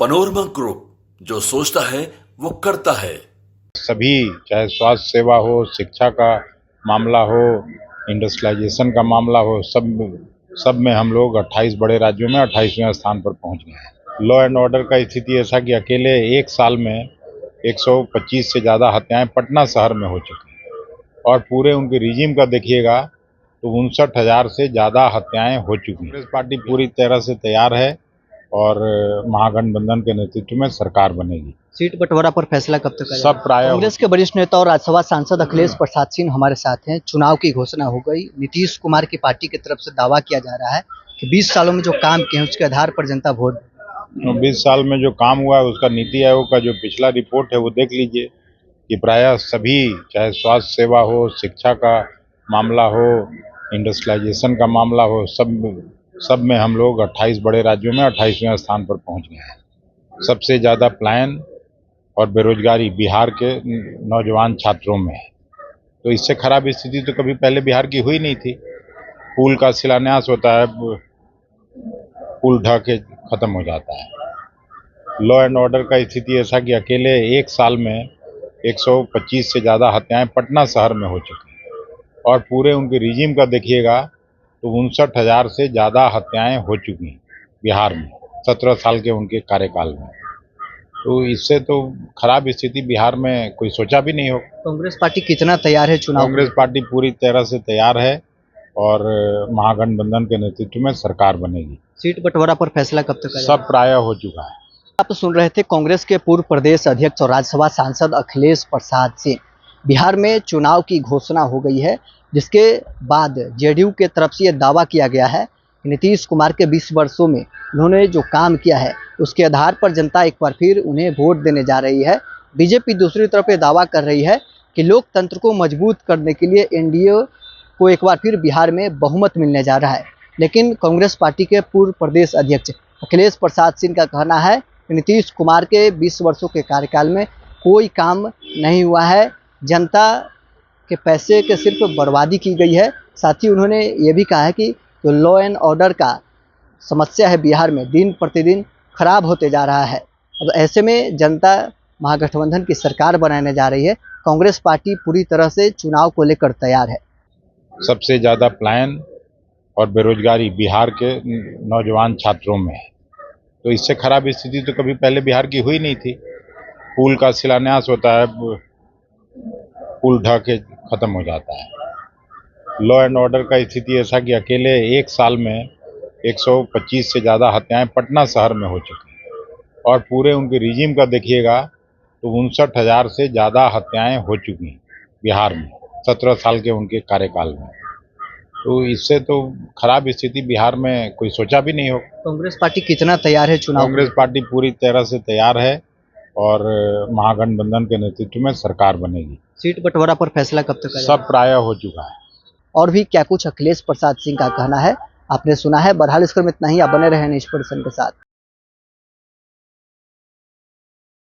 Panorama group, जो सोचता है वो करता है। सभी, चाहे स्वास्थ्य सेवा हो, शिक्षा का मामला हो, इंडस्ट्रियलाइजेशन का मामला हो, सब में हम लोग 28 बड़े राज्यों में 28वें स्थान पर पहुंच गए हैं। लॉ एंड ऑर्डर का स्थिति ऐसा कि अकेले एक साल में 125 से ज़्यादा हत्याएं पटना शहर में हो चुकी हैं और पूरे उनके रिजीम का देखिएगा तो 59,000 से ज़्यादा हत्याएं हो चुकी हैं। कांग्रेस पार्टी पूरी तरह से तैयार है और महागठबंधन के नेतृत्व में सरकार बनेगी। सीट बंटवारा पर फैसला कब तक आएगा? सब प्राय कांग्रेस के वरिष्ठ नेता और राज्यसभा सांसद अखिलेश प्रसाद सिंह हमारे साथ हैं। चुनाव की घोषणा हो गई। नीतीश कुमार की पार्टी की तरफ से दावा किया जा रहा है कि 20 सालों में जो काम किए हैं उसके आधार पर जनता वोट। 20 साल में जो काम हुआ है उसका नीति आयोग का जो पिछला रिपोर्ट है वो देख लीजिए कि प्रायः सभी, चाहे स्वास्थ्य सेवा हो, शिक्षा का मामला हो, इंडस्ट्रियलाइजेशन का मामला हो, सब में हम लोग 28 बड़े राज्यों में 28वें स्थान पर पहुंच गए हैं। सबसे ज़्यादा पलायन और बेरोजगारी बिहार के नौजवान छात्रों में है। तो इससे खराब स्थिति तो कभी पहले बिहार की हुई नहीं थी। पुल का शिलान्यास होता है, पुल ढह के खत्म हो जाता है। लॉ एंड ऑर्डर का स्थिति ऐसा कि अकेले एक साल में 125 से ज़्यादा हत्याएं पटना शहर में हो चुकी हैं और पूरे उनके रिजीम का देखिएगा तो 59,000 से ज़्यादा हत्याएं हो चुकी हैं बिहार में 17 साल के उनके कार्यकाल में। तो इससे तो खराब स्थिति बिहार में कोई सोचा भी नहीं हो। कांग्रेस पार्टी कितना तैयार है चुनाव? कांग्रेस पार्टी पूरी तरह से तैयार है और महागठबंधन के नेतृत्व में सरकार बनेगी। सीट बंटवारा पर फैसला कब तक आएगा? सब प्राय हो चुका है। आप सुन रहे थे कांग्रेस के पूर्व प्रदेश अध्यक्ष और राज्यसभा सांसद अखिलेश प्रसाद सिंह। बिहार में चुनाव की घोषणा हो गई है, जिसके बाद जेडीयू के तरफ से यह दावा किया गया है कि नीतीश कुमार के 20 वर्षों में उन्होंने जो काम किया है उसके आधार पर जनता एक बार फिर उन्हें वोट देने जा रही है। बीजेपी दूसरी तरफ ये दावा कर रही है कि लोकतंत्र को मजबूत करने के लिए एनडीए को एक बार फिर बिहार में बहुमत मिलने जा रहा है। लेकिन कांग्रेस पार्टी के पूर्व प्रदेश अध्यक्ष अखिलेश प्रसाद सिंह का कहना है कि नीतीश कुमार के 20 वर्षों के कार्यकाल में कोई काम नहीं हुआ है, जनता के पैसे के सिर्फ बर्बादी की गई है। साथ ही उन्होंने ये भी कहा है कि जो लॉ एंड ऑर्डर का समस्या है बिहार में दिन प्रतिदिन खराब होते जा रहा है। अब ऐसे में जनता महागठबंधन की सरकार बनाने जा रही है। कांग्रेस पार्टी पूरी तरह से चुनाव को लेकर तैयार है। सबसे ज़्यादा पलायन और बेरोजगारी बिहार के नौजवान छात्रों में है। तो इससे खराब स्थिति तो कभी पहले बिहार की हुई नहीं थी। पुल का शिलान्यास होता है, पुल ढह के खत्म हो जाता है। लॉ एंड ऑर्डर का स्थिति ऐसा कि अकेले एक साल में 125 से ज़्यादा हत्याएं पटना शहर में हो चुकी हैं और पूरे उनके रिजीम का देखिएगा तो 59,000 से ज़्यादा हत्याएं हो चुकी हैं बिहार में 17 साल के उनके कार्यकाल में। तो इससे तो खराब स्थिति बिहार में कोई सोचा भी नहीं हो। कांग्रेस पार्टी कितना तैयार है चुनाव? कांग्रेस पार्टी पूरी तरह से तैयार है और महागठबंधन के नेतृत्व में सरकार बनेगी। सीट बंटवारा पर फैसला कब तक आएगा? सब प्राय हो चुका है। और भी क्या कुछ अखिलेश प्रसाद सिंह का कहना है आपने सुना है। बहरहाल इस क्रम में इतना ही। आप बने रहे न्यूज़ पर्सन के साथ।